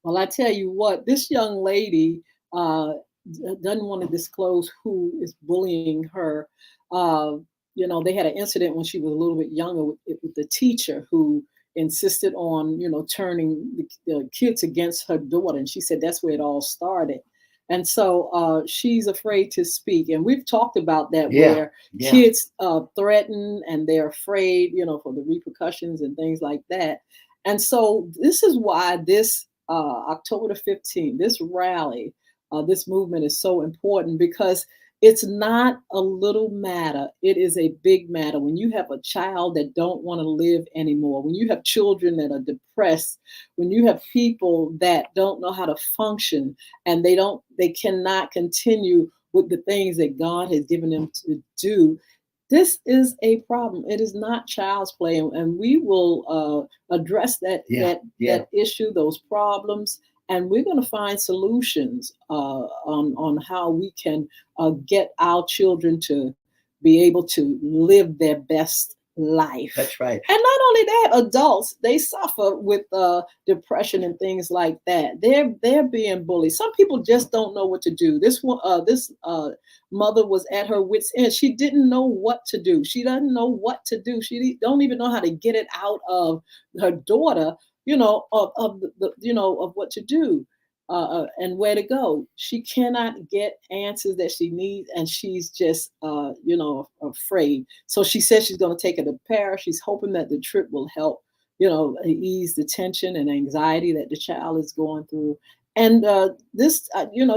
Well, I tell you what, this young lady doesn't want to disclose who is bullying her. They had an incident when she was a little bit younger with the teacher who insisted on, turning the kids against her daughter. And she said that's where it all started. And so she's afraid to speak. And we've talked about that, where kids threaten and they're afraid, for the repercussions and things like that. And so this is why this October the 15th, this rally, this movement is so important, because it's not a little matter. It is a big matter. When you have a child that don't want to live anymore, when you have children that are depressed, when you have people that don't know how to function, and they cannot continue with the things that God has given them to do, this is a problem. It is not child's play, and we will address that issue, those problems, and we're going to find solutions on how we can get our children to be able to live their best life. That's right. And not only that, adults, they suffer with depression and things like that. They're being bullied. Some people just don't know what to do. This mother was at her wit's end. She didn't know what to do. She doesn't know what to do. She don't even know how to get it out of her daughter, of what to do. and where to go. She cannot get answers that she needs, and she's just, afraid. So she says she's going to take her to Paris. She's hoping that the trip will help, ease the tension and anxiety that the child is going through. And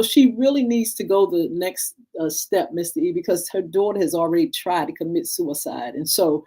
she really needs to go the next step, Mr. E, because her daughter has already tried to commit suicide. And so,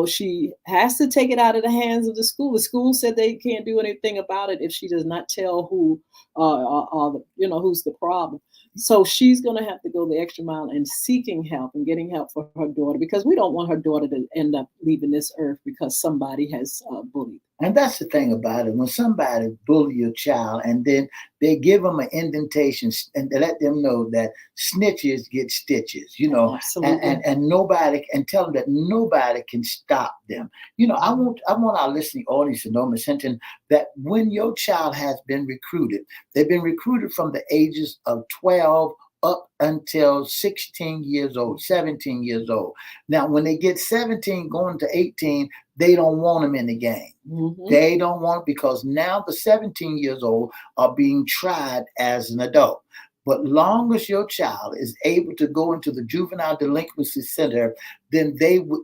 she has to take it out of the hands of the school. The school said they can't do anything about it if she does not tell who's the problem. So she's going to have to go the extra mile in seeking help and getting help for her daughter, because we don't want her daughter to end up leaving this earth because somebody has bullied. And that's the thing about it. When somebody bully your child and then they give them an indentation and they let them know that snitches get stitches, and nobody, and tell them that nobody can stop them. I want our listening audience to know, Ms. Hinton, that when your child has been recruited, they've been recruited from the ages of 12 up until 16 years old, 17 years old. Now, when they get 17 going to 18, they don't want them in the game. Mm-hmm. They don't want, because now the 17 years old are being tried as an adult. But long as your child is able to go into the juvenile delinquency center, then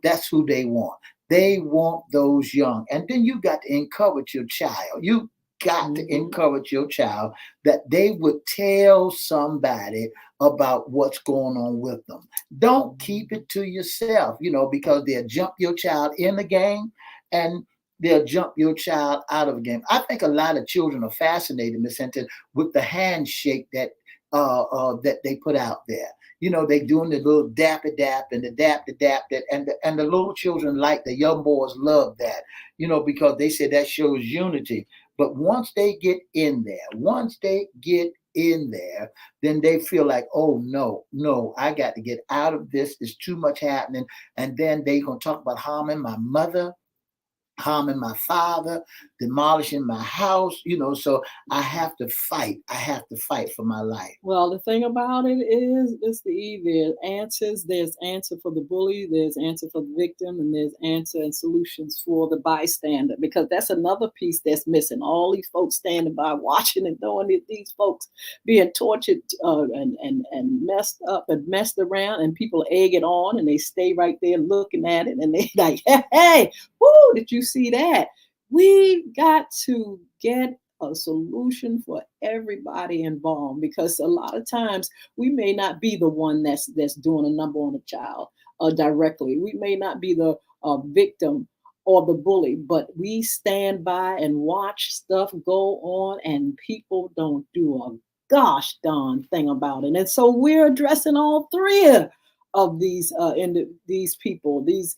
that's who they want. They want those young. And then you got to encourage your child. You got to encourage your child that they would tell somebody about what's going on with them. Don't keep it to yourself, because they'll jump your child in the game and they'll jump your child out of the game. I think a lot of children are fascinated, Ms. Hinton, with the handshake that they put out there. They doing the little dappy dap and the dap that, and the little children the young boys love that, because they say that shows unity. But once they get in there, then they feel like, oh, no, I got to get out of this. There's too much happening. And then they're going to talk about harming my mother, harming my father, demolishing my house, so I have to fight. I have to fight for my life. Well, the thing about it is, Mr. E, there's answers. There's answer for the bully, there's answer for the victim, and there's answer and solutions for the bystander, because that's another piece that's missing. All these folks standing by watching and knowing these folks being tortured and messed up and messed around, and people egg it on, and they stay right there looking at it, and they like, hey, whoo, did you see that? We've got to get a solution for everybody involved, because a lot of times we may not be the one that's doing a number on a child directly. We may not be the victim or the bully, but we stand by and watch stuff go on, and people don't do a gosh darn thing about it. And so we're addressing all three of these people, these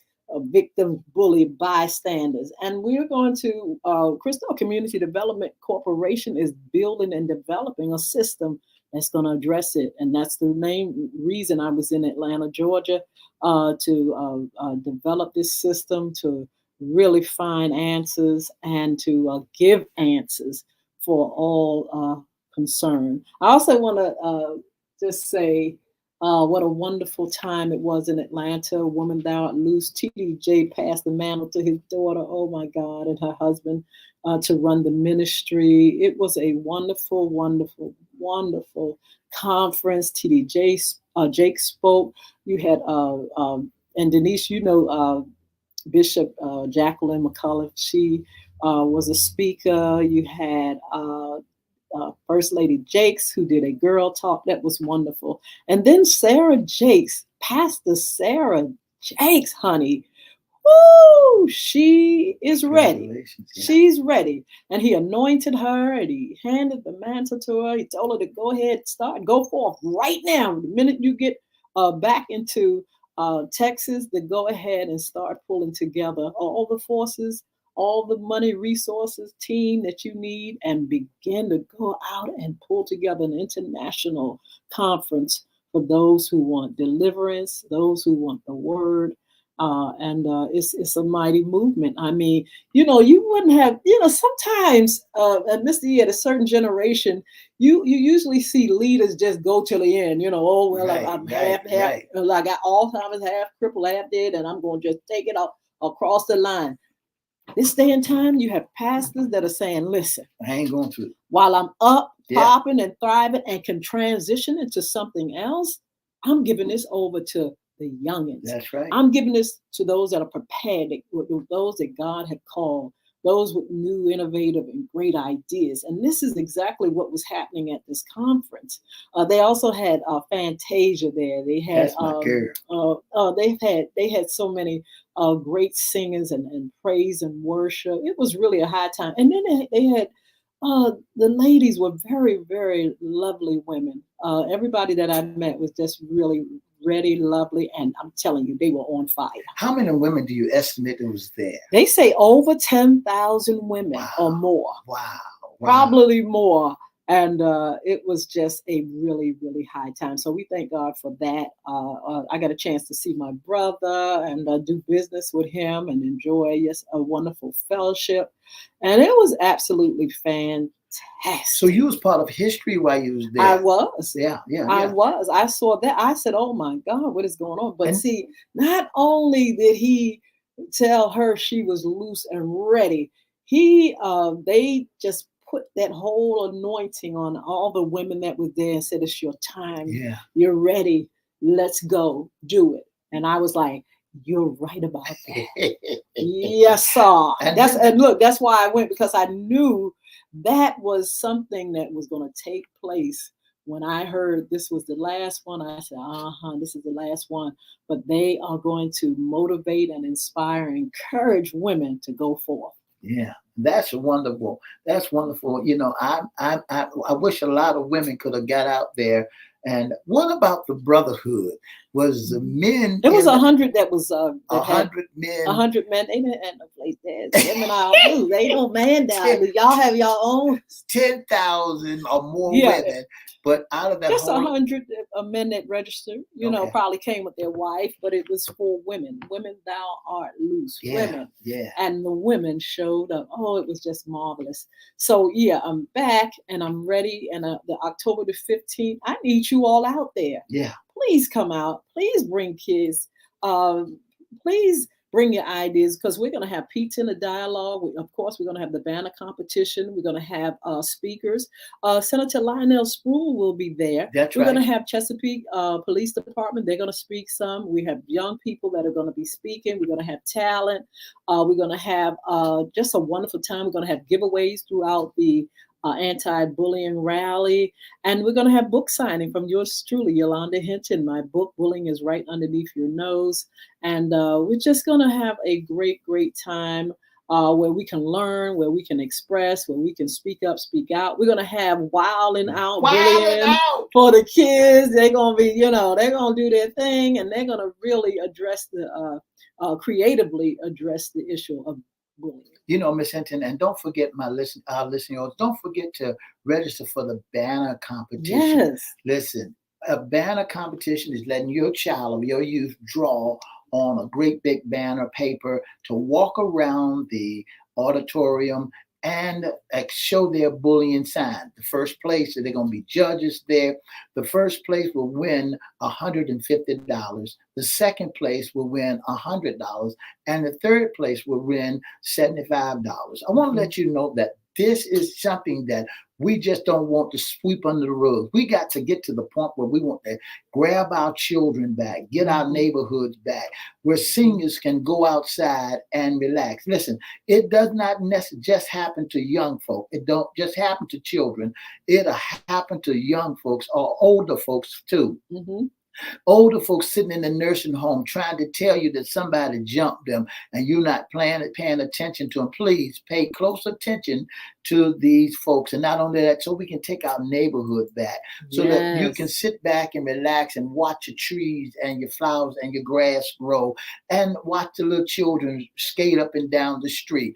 victims, bully, bystanders. And we're going to, Crystal Community Development Corporation is building and developing a system that's going to address it. And that's the main reason I was in Atlanta, Georgia, to develop this system, to really find answers and to give answers for all concerned. I also want to just say, what a wonderful time it was in Atlanta. Woman Thou Art Loose. TDJ passed the mantle to his daughter, oh my God, and her husband to run the ministry. It was a wonderful, wonderful, wonderful conference. Jake spoke. You had, and Denise, Bishop Jacqueline McCullough, she was a speaker. You had First Lady Jakes, who did a girl talk. That was wonderful. And then Sarah Jakes, Pastor Sarah Jakes, honey. Woo! She is ready. Yeah. She's ready. And he anointed her and he handed the mantle to her. He told her to go ahead, go forth right now. The minute you get back into Texas, to go ahead and start pulling together all the forces, all the money, resources, team that you need, and begin to go out and pull together an international conference for those who want deliverance, those who want the word. And it's a mighty movement. I mean, you wouldn't have, sometimes, Mr. E, at a certain generation, you usually see leaders just go till the end, I'm half, like I Alzheimer's, half crippled, half dead, and I'm going to just take it across the line. This day and time, you have pastors that are saying, listen, I ain't going through. While I'm up, popping and thriving and can transition into something else, I'm giving this over to the youngins. That's right. I'm giving this to those that are prepared, those that God had called, those with new, innovative, and great ideas. And this is exactly what was happening at this conference. They also had Fantasia there. They had That's my girl. they had so many great singers and praise and worship. It was really a high time. And then they had the ladies were very, very lovely women. Everybody that I met was just really ready, lovely, and I'm telling you, they were on fire. How many women do you estimate it was there? They say over 10,000 women or more. Wow. Probably more. And it was just a really, really high time. So we thank God for that. I got a chance to see my brother and do business with him and enjoy a wonderful fellowship. And it was absolutely fantastic. So you was part of history while you was there. I was. Yeah. I was. I saw that. I said, oh my God, what is going on? But see, not only did he tell her she was loose and ready, they just put that whole anointing on all the women that were there and said, it's your time. Yeah. You're ready. Let's go. Do it. And I was like, you're right about that. Yes, sir. And look, that's why I went, because I knew that was something that was going to take place. When I heard this was the last one, I said, this is the last one. But they are going to motivate and inspire and encourage women to go forth. Yeah, that's wonderful. That's wonderful. You know, I wish a lot of women could have got out there. And what about the brotherhood? Was the men? There was 100 that was 100 men. 100 men. They didn't have no place there. Women all do. They don't man down. Y'all have your own. 10,000 or more women. But out of that, just 100 men that registered, probably came with their wife, but it was for women. Women, thou art loose. Women. Yeah. And the women showed up. Oh, it was just marvelous. So, I'm back and I'm ready. And the October the 15th, I need you all out there. Yeah. Please come out. Please bring kids. Please bring your ideas, because we're going to have pizza in the dialogue. Of course, we're going to have the banner competition. We're going to have speakers. Senator Lionel Spruill will be there. We're going to have Chesapeake Police Department. They're going to speak some. We have young people that are going to be speaking. We're going to have talent. We're going to have just a wonderful time. We're going to have giveaways throughout the anti-bullying rally, and we're going to have book signing from yours truly, Yolanda Hinton. My book, Bullying is Right Underneath Your Nose, and we're just going to have a great time where we can learn, where we can express, where we can speak up, speak out. We're going to have wilding out bullying for the kids. They're going to be, they're going to do their thing, and they're going to really address creatively address the issue of bullying. Ms. Hinton, and don't forget our listeners, don't forget to register for the banner competition. Yes. Listen, a banner competition is letting your child or your youth draw on a great big banner paper to walk around the auditorium and show their bullying sign. The first place, they're going to be judges there. The first place will win $150. The second place will win $100. And the third place will win $75. I want to let you know that this is something that we just don't want to sweep under the rug. We got to get to the point where we want to grab our children back, get our neighborhoods back, where seniors can go outside and relax. Listen, it does not necessarily just happen to young folk. It don't just happen to children. It'll happen to young folks or older folks too. Mm-hmm. Older folks sitting in the nursing home trying to tell you that somebody jumped them and you're not paying attention to them. Please pay close attention to these folks. And not only that, so we can take our neighborhood back so that you can sit back and relax and watch your trees and your flowers and your grass grow and watch the little children skate up and down the street.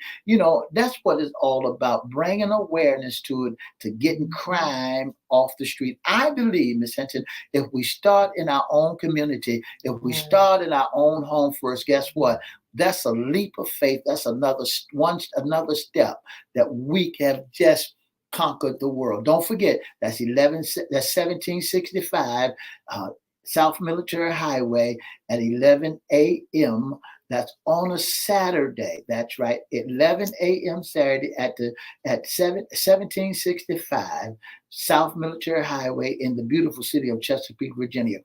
That's what it's all about, bringing awareness to it, to getting crime off the street. I believe, Ms. Hinton, if we start in our own community, if we start in our own home first, guess what? That's a leap of faith. That's another step that we have just conquered the world. Don't forget, that's 1765 South Military Highway at 11 a.m. That's on a Saturday. That's right, 11 a.m. Saturday at 1765 South Military Highway in the beautiful city of Chesapeake, Virginia.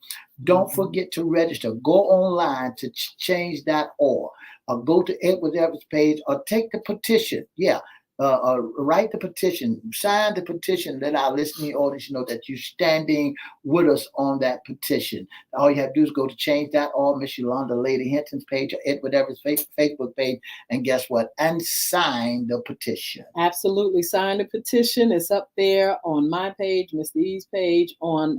Don't forget to register. Go online to change.org, or go to Edward Everett's page, or take the petition. Yeah. Write the petition, sign the petition, let our listening audience know that you're standing with us on that petition. All you have to do is go to change.org, Miss Yolanda Lady Hinton's page, or Edward Everett's Facebook page, and guess what? And sign the petition. Absolutely. Sign the petition. It's up there on my page, Mr. E's page, on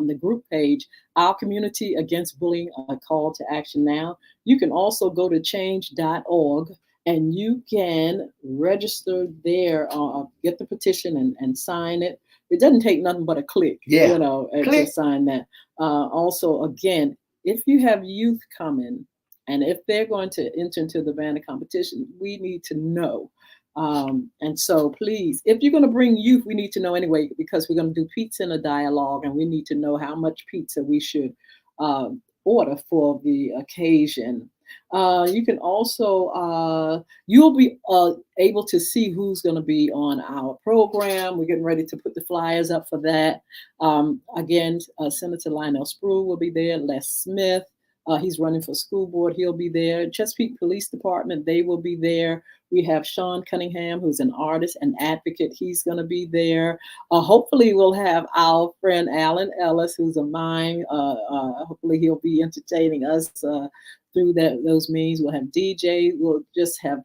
the group page, Our Community Against Bullying, a call to action now. You can also go to change.org and you can register there, get the petition and sign it. It doesn't take nothing but a click, to sign that. Also, again, if you have youth coming, and if they're going to enter into the banner competition, we need to know. And so please, if you're going to bring youth, we need to know anyway, because we're going to do pizza in a dialogue, and we need to know how much pizza we should order for the occasion. You can also, you'll be able to see who's going to be on our program. We're getting ready to put the flyers up for that. Again, Senator Lionel Spruill will be there, Les Smith. He's running for school board. He'll be there. Chesapeake Police Department, they will be there. We have Sean Cunningham, who's an artist and advocate. He's going to be there. Hopefully, we'll have our friend Alan Ellis, who's a mime. Hopefully, he'll be entertaining us through those means. We'll have DJ. We'll just have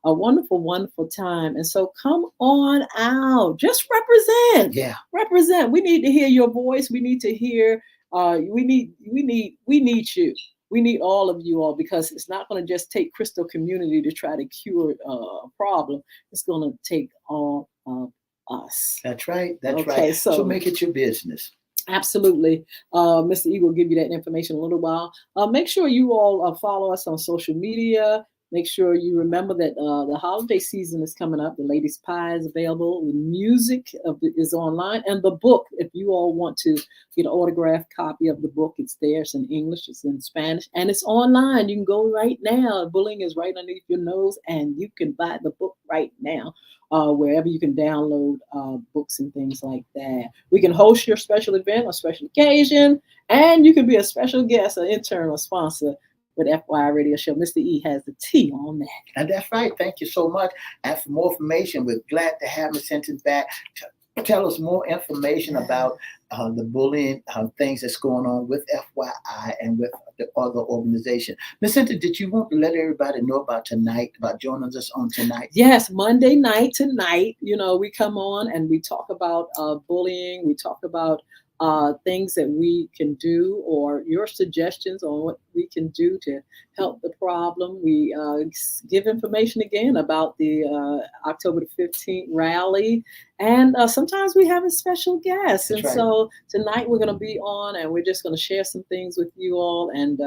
a wonderful, wonderful time. And so come on out. Just represent. Yeah. Represent. We need to hear your voice. We need to hear. We need you. We need all of you all, because it's not going to just take Crystal Community to try to cure a problem. It's going to take all of us. That's right. That's right. So make it your business. Absolutely. Mr. E will give you that information in a little while. Make sure you all follow us on social media. Make sure you remember that the holiday season is coming up. The Ladies' Pie is available. The music is online. And the book, if you all want to get an autographed copy of the book, it's there. It's in English. It's in Spanish. And it's online. You can go right now. Bullying is right underneath your nose. And you can buy the book right now. Wherever you can download books and things like that. We can host your special event or special occasion. And you can be a special guest, an intern, or sponsor with FYI Radio Show. Mr. E has the T on that. And that's right. Thank you so much. And for more information, we're glad to have Ms. Hinton back to tell us more information about the bullying things that's going on with FYI and with the other organization. Ms. Hinton, did you want to let everybody know about tonight, about joining us on tonight? Yes, Monday night tonight, we come on and we talk about bullying. We talk about things that we can do, or your suggestions on what we can do to help the problem. We give information again about the October the 15th rally, and sometimes we have a special guest. That's and right. So tonight we're going to be on, and we're just going to share some things with you all and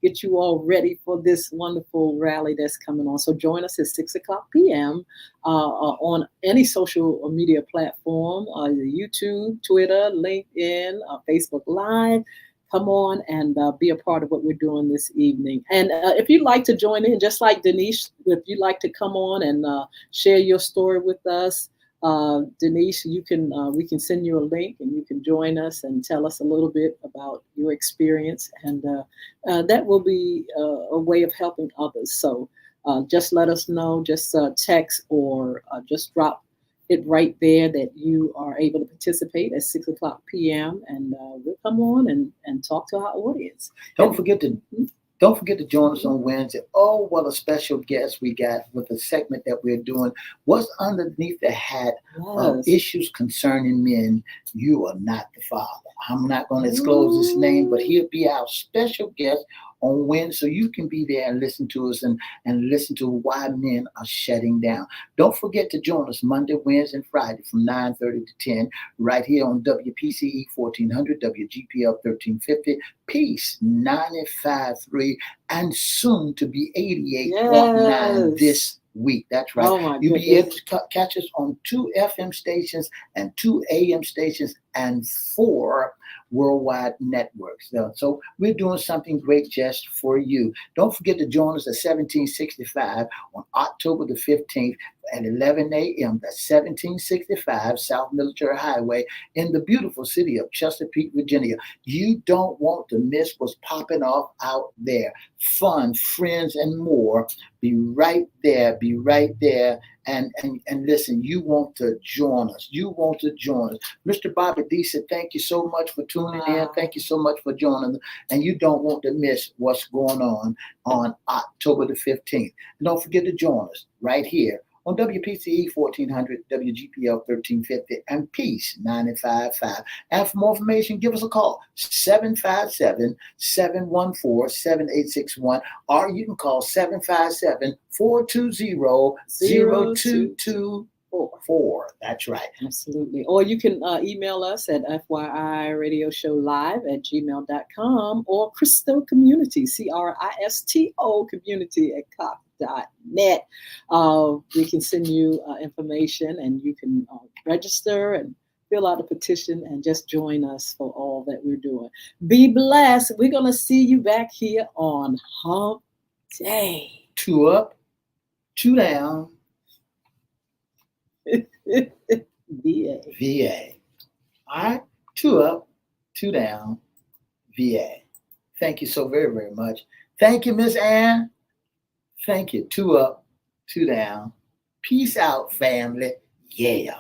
get you all ready for this wonderful rally that's coming on. So join us at 6:00 p.m. On any social media platform, YouTube, Twitter, LinkedIn, Facebook Live. Come on and be a part of what we're doing this evening. And if you'd like to join in, just like Denise, if you'd like to come on and share your story with us, Denise, we can send you a link and you can join us and tell us a little bit about your experience. And that will be a way of helping others. So just let us know, just text or just drop it right there that you are able to participate at 6:00 p.m. and we'll come on and talk to our audience. Don't forget to join us on Wednesday. Oh, what a special guest we got with the segment that we're doing. What's underneath the hat of issues concerning men? You are not the father. I'm not going to disclose his name, but he'll be our special guest on Wednesday, so you can be there and listen to us and listen to why men are shutting down. Don't forget to join us Monday, Wednesday, and Friday from 9:30 to 10 right here on WPCE 1400, WGPL 1350, Peace 95.3, and soon to be 88.9 this week. That's right. Oh, You'll be able to catch us on 2 FM stations and 2 AM stations and 4 worldwide networks. So we're doing something great just for you. Don't forget to join us at 1765 on October the 15th at 11 a.m. That's 1765 South Military Highway in the beautiful city of Chesapeake, Virginia. You don't want to miss what's popping off out there. Fun, friends, and more. Be right there. Be right there. And listen, you want to join us. You want to join us. Mr. Bobby D said, thank you so much for tuning in. Thank you so much for joining us. And you don't want to miss what's going on October the 15th. And don't forget to join us right here on WPCE 1400, WGPL 1350, and Peace 95.5. And for more information, give us a call, 757-714-7861, or you can call 757-420-0224. That's right. Absolutely. Or you can email us at FYIRadiosHowLive@gmail.com or Cristo Community, CRISTO Community at Cox.net. We can send you information, and you can register and fill out a petition and just join us for all that we're doing. Be blessed. We're going to see you back here on Hump Day. 2 up, 2 down. VA. VA. All right. 2 up, 2 down. VA. Thank you so very, very much. Thank you, Miss Ann. Thank you. 2 up, 2 down. Peace out, family. Yeah.